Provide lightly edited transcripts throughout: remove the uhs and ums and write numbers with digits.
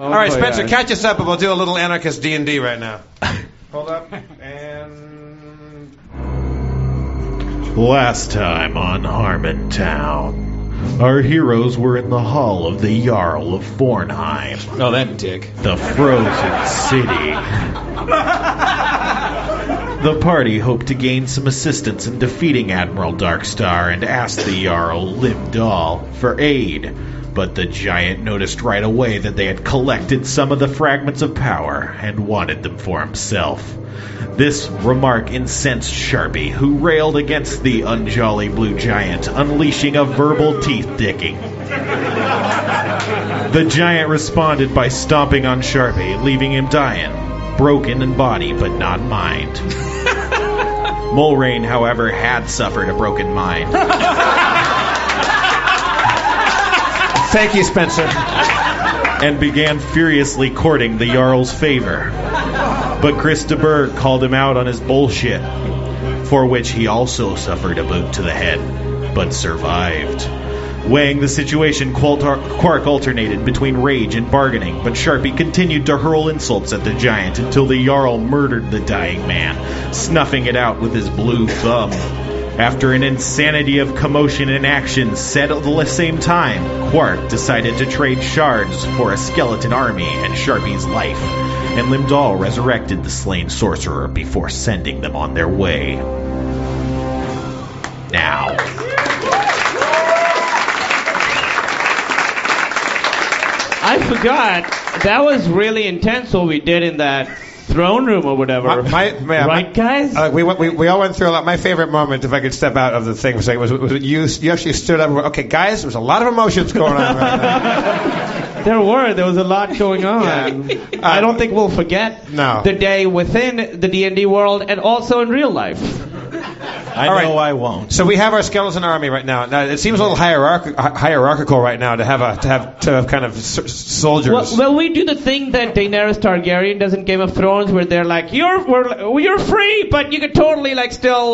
All right, Spencer, catch us up, and we'll do a little anarchist D&D right now. Hold up, and... Last time on Harmontown, our heroes were in the hall of the Jarl of Fornheim. Oh, that dick. The frozen city. The party hoped to gain some assistance in defeating Admiral Darkstar and asked the Jarl Limdal for aid. But the giant noticed right away that they had collected some of the fragments of power and wanted them for himself. This remark incensed Sharpie, who railed against the unjolly blue giant, unleashing a verbal teeth-dicking. The giant responded by stomping on Sharpie, leaving him dying, broken in body but not mind. Mulrain, however, had suffered a broken mind. Thank you, Spencer. And began furiously courting the Jarl's favor. But Chris de Burgh called him out on his bullshit, for which he also suffered a boot to the head, but survived. Weighing the situation, Quark alternated between rage and bargaining, but Sharpie continued to hurl insults at the giant until the Jarl murdered the dying man, snuffing it out with his blue thumb. After an insanity of commotion and action set at the same time, Quark decided to trade shards for a skeleton army and Sharpie's life, and Limdal resurrected the slain sorcerer before sending them on their way. Now. I forgot. That was really intense what we did in that throne room or whatever. Right, guys? We all went through a lot. My favorite moment, if I could step out of the thing, was you actually stood up and went, okay, guys, there's a lot of emotions going on right now. There was a lot going on. Yeah. I don't think we'll forget the day within the D&D world and also in real life. I know I won't. So we have our skeleton army right now. Now it seems a little hierarchical right now to have kind of soldiers. Well, we do the thing that Daenerys Targaryen does in Game of Thrones, where they're like, "You're free, but you can totally help us out."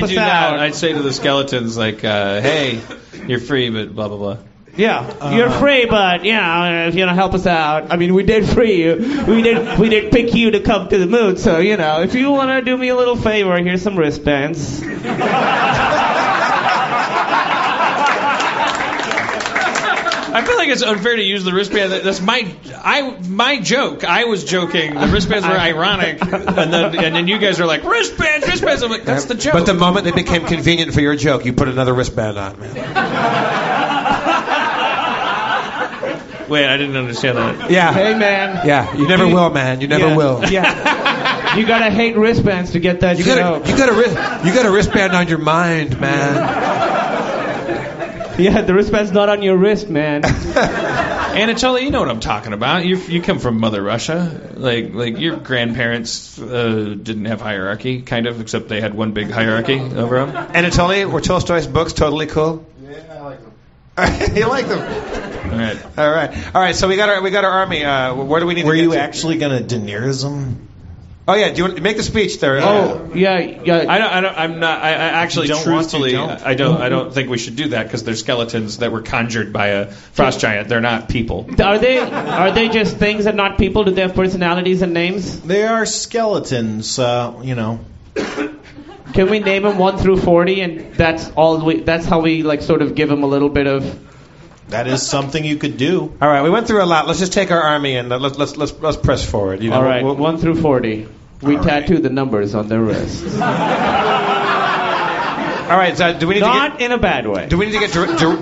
That. I'd say to the skeletons like, "Hey, you're free, but blah blah blah." Yeah, you're free, but if you help us out. I mean, we did free you. We did pick you to come to the moon. So if you want to do me a little favor, here's some wristbands. I feel like it's unfair to use the wristband. That's my joke. I was joking. The wristbands were ironic, and then you guys are like wristbands. I'm like, that's the joke. But the moment they became convenient for your joke, you put another wristband on, man. Wait, I didn't understand that. Yeah. Hey, man. Yeah, you never will, man. You never will. Yeah. You gotta hate wristbands to get that joke. You got a wristband on your mind, man. Yeah, the wristband's not on your wrist, man. Anatoly, you know what I'm talking about. You come from Mother Russia. Like your grandparents didn't have hierarchy, kind of, except they had one big hierarchy over them. Anatoly, were Tolstoy's books totally cool? Yeah, I like them. You like them? All right. So we got our army. Where do we need to get to? Were you actually going to Daenerys them? Oh yeah, do you want to make the speech there? Oh yeah. I'm not. I actually, truthfully, I don't think we should do that because they're skeletons that were conjured by a frost giant. They're not people. Are they just things and not people? Do they have personalities and names? They are skeletons. Can we name them 1 through 40, and that's all? That's how we sort of give them a little bit of. That is something you could do. All right, we went through a lot. Let's just take our army and let's press forward. All right, 1 through 40. We tattoo the numbers on their wrists. All right, so do we need not in a bad way? Do we need to get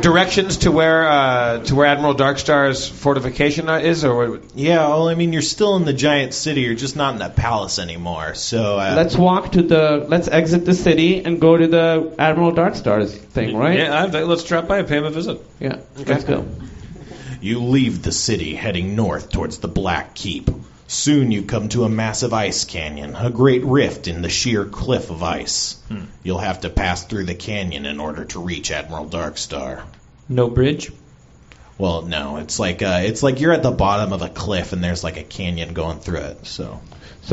directions to where Admiral Darkstar's fortification is, or? Yeah, well, I mean, you're still in the giant city. You're just not in the palace anymore. So let's exit the city and go to the Admiral Darkstar's thing, right? Yeah, let's drop by and pay him a visit. Yeah, okay. Let's go. You leave the city, heading north towards the Black Keep. Soon you come to a massive ice canyon, a great rift in the sheer cliff of ice. You'll have to pass through the canyon in order to reach Admiral Darkstar. No bridge? Well, no. It's like you're at the bottom of a cliff and there's like a canyon going through it. So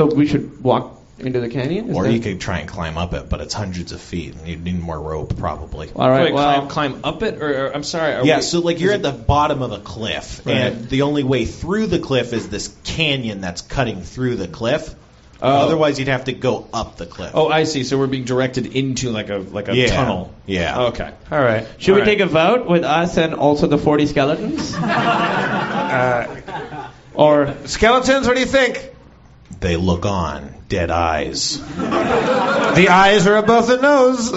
we should walk into the canyon? Or you could try and climb up it, but it's hundreds of feet, and you'd need more rope probably. All right, Wait, well, climb up it, or I'm sorry. So like you're at the bottom of a cliff, and the only way through the cliff is this canyon that's cutting through the cliff. Otherwise, you'd have to go up the cliff. Oh, I see. So we're being directed into like a tunnel. Yeah. Okay. All right. should we take a vote with us and also the 40 skeletons? Or Skeletons, what do you think? They look on, dead eyes. The eyes are above the nose.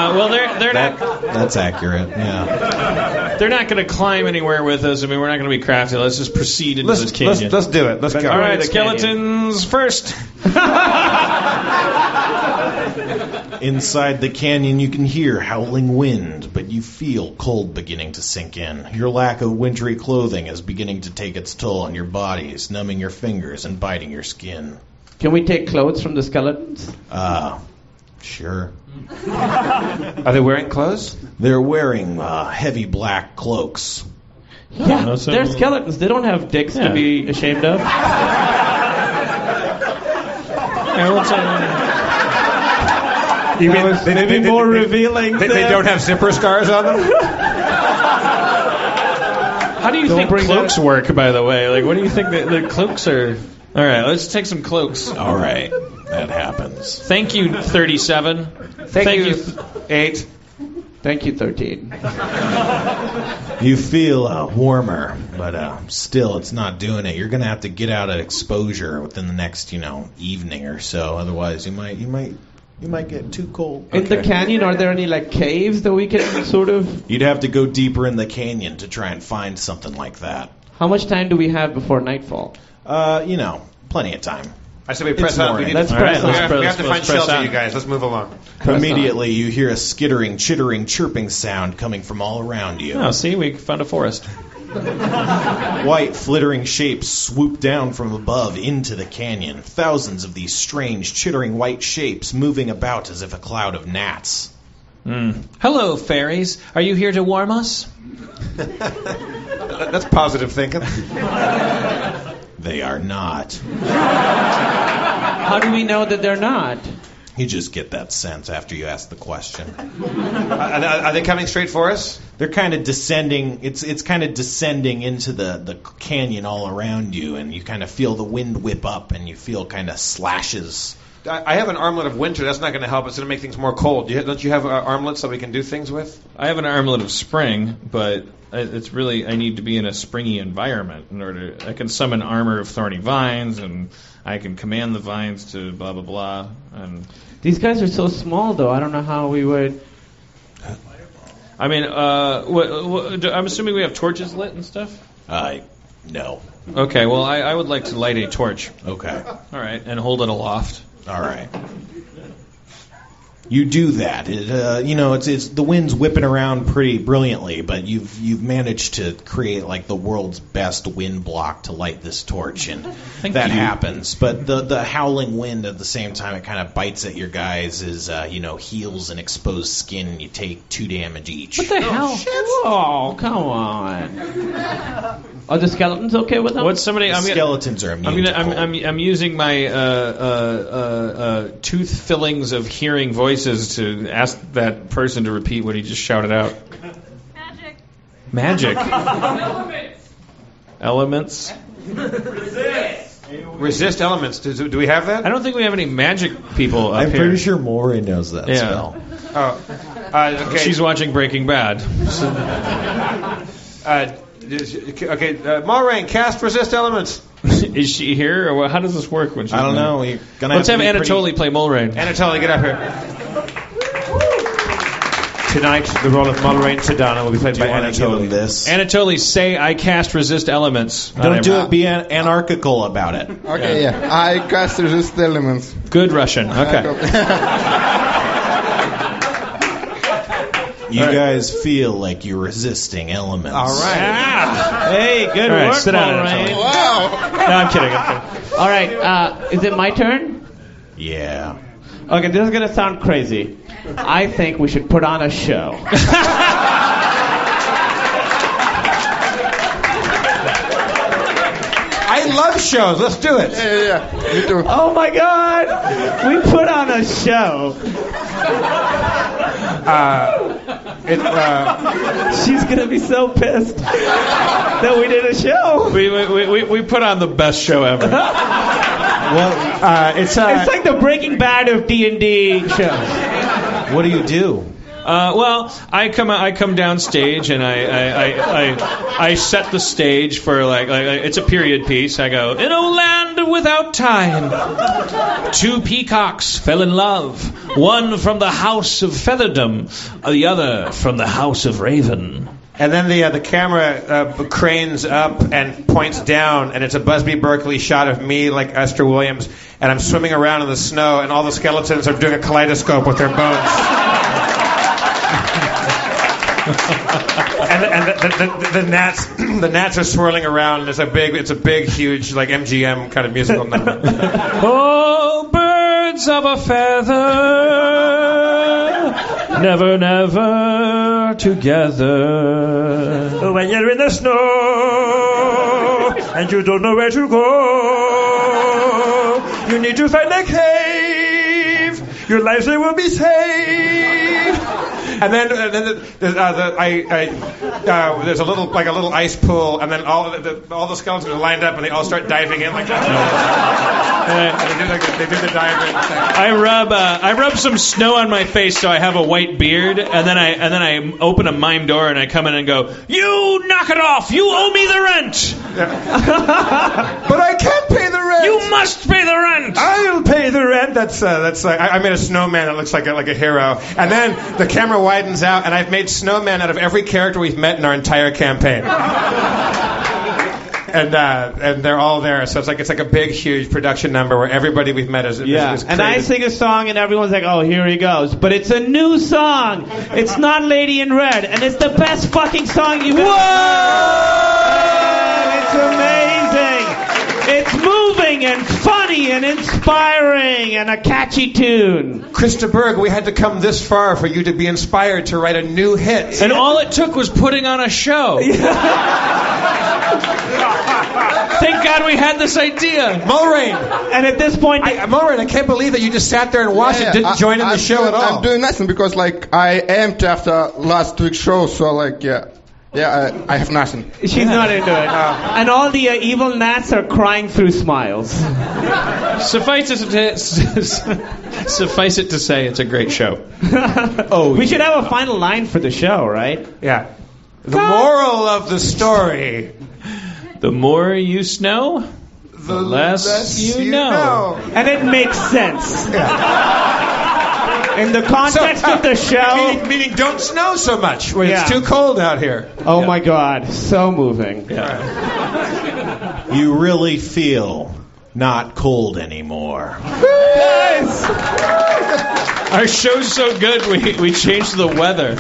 Well, they're not. That's accurate. Yeah. They're not going to climb anywhere with us. I mean, we're not going to be crafty. Let's just proceed into this canyon. Let's do it. Let's go. All right, the skeletons first. Inside the canyon, you can hear howling wind, but you feel cold beginning to sink in. Your lack of wintry clothing is beginning to take its toll on your bodies, numbing your fingers and biting your skin. can we take clothes from the skeletons? Sure. Are they wearing clothes? They're wearing heavy black cloaks. Yeah, they're skeletons. They don't have dicks to be ashamed of. You mean maybe more revealing. They don't have zipper scars on them? How do you think cloaks work, by the way? Like, what do you think the cloaks are? All right, let's take some cloaks. All right, that happens. Thank you, 37. Thank you, 8. Thank you, 13. You feel warmer, but still, it's not doing it. You're going to have to get out of exposure within the next, evening or so. Otherwise, you might get too cold. In the canyon, are there any like caves that we can sort of? You'd have to go deeper in the canyon to try and find something like that. How much time do we have before nightfall? Plenty of time. I said we press on. Let's press on. We have to find shelter, you guys. Let's move along. Immediately, you hear a skittering, chittering, chirping sound coming from all around you. Oh, see, we found a forest. White, flittering shapes swoop down from above into the canyon. Thousands of these strange, chittering white shapes moving about as if a cloud of gnats. Hello, fairies. Are you here to warm us? That's positive thinking. They are not. How do we know that they're not? You just get that sense after you ask the question. Are they coming straight for us? They're kind of descending. It's kind of descending into the canyon all around you, and you kind of feel the wind whip up, and you feel kind of slashes. I have an armlet of winter. That's not going to help. It's going to make things more cold. Don't you have armlets that we can do things with? I have an armlet of spring, but it's really I need to be in a springy environment in order. I can summon armor of thorny vines, and I can command the vines to blah blah blah. And these guys are so small, though. I don't know how we would. I mean, I'm assuming we have torches lit and stuff. No. Okay, well, I would like to light a torch. Okay. All right, and hold it aloft. All right. You do that. It's the wind's whipping around pretty brilliantly, but you've managed to create like the world's best wind block to light this torch, and that happens. But the howling wind at the same time, it kind of bites at your guys' heels and exposed skin, and you take 2 damage each. What the hell? Oh, come on. Are the skeletons okay with them? What's somebody? Skeletons are immune to cold. I'm using my tooth fillings of hearing voices to ask that person to repeat what he just shouted out. Magic. Elements. Resist elements. Do we have that? I don't think we have any magic people up I'm here. pretty sure Maury knows that spell. Oh, okay. She's watching Breaking Bad. Maureen, cast resist elements. Is she here, or how does this work when she's I don't know. You're gonna Let's have to be Anatoly play Mulrain. Anatoly, get up here. Tonight, the role of Mulrain Sedana will be played by Anatoly. This. Anatoly, say I cast resist elements. Don't do it. Be anarchical about it. Okay, yeah. I cast resist elements. Good Russian. Okay. You guys feel like you're resisting elements. All right. Hey, good All right, work, sit down, Mulrain. Anatoly. Wow! No, I'm kidding. All right, is it my turn? Yeah. Okay, this is going to sound crazy. I think we should put on a show. love shows. Let's do it. Yeah. Me too. Oh my God! We put on a show. She's gonna be so pissed that we did a show. We put on the best show ever. Well, it's like the Breaking Bad of D&D shows. What do you do? Well, I come downstage and I set the stage for like it's a period piece. I go, in a land without time, 2 peacocks fell in love, one from the house of featherdom, the other from the house of raven. And then the camera cranes up and points down, and it's a Busby Berkeley shot of me like Esther Williams, and I'm swimming around in the snow, and all the skeletons are doing a kaleidoscope with their bones. and the gnats are swirling around. It's a big, huge, like MGM kind of musical number. Oh, birds of a feather, never, never together. When you're in the snow and you don't know where to go, you need to find a cave. Your lives there will be saved. And then there's a little ice pool, and then all the skeletons are lined up, and they all start diving in like that. They do the diving thing. I rub some snow on my face so I have a white beard, and then I open a mime door and I come in and go, "You knock it off! You owe me the rent." Yeah. But I can't pay the rent. You must pay the rent. I'll pay the rent. That's I made a snowman that looks like a hero, and then the camera widens out, and I've made snowmen out of every character we've met in our entire campaign. And they're all there, so it's like a big, huge production number where everybody we've met is And created. I sing a song, and everyone's like, "Oh, here he goes!" But it's a new song. It's not Lady in Red, and it's the best fucking song you've ever heard. It's amazing. It's moving and funny and inspiring and a catchy tune. Krista Berg, we had to come this far for you to be inspired to write a new hit. And all it took was putting on a show. Thank God we had this idea. Mulrain. And at this point, Mulrain, I can't believe that you just sat there and watched it, didn't join in the show at all. I'm doing nothing because I empty after last week's show, so I have nothing. she's not into it. And all the evil gnats are crying through smiles. Suffice it to say, it's a great show. We should have a final line for the show, right? Yeah. The moral of the story. The more you snow, the less you know. And it makes sense. Yeah. In the context of the show. Meaning don't snow so much when it's too cold out here. Oh my God, so moving. Yeah. You really feel not cold anymore. Yes! Our show's so good, we changed the weather.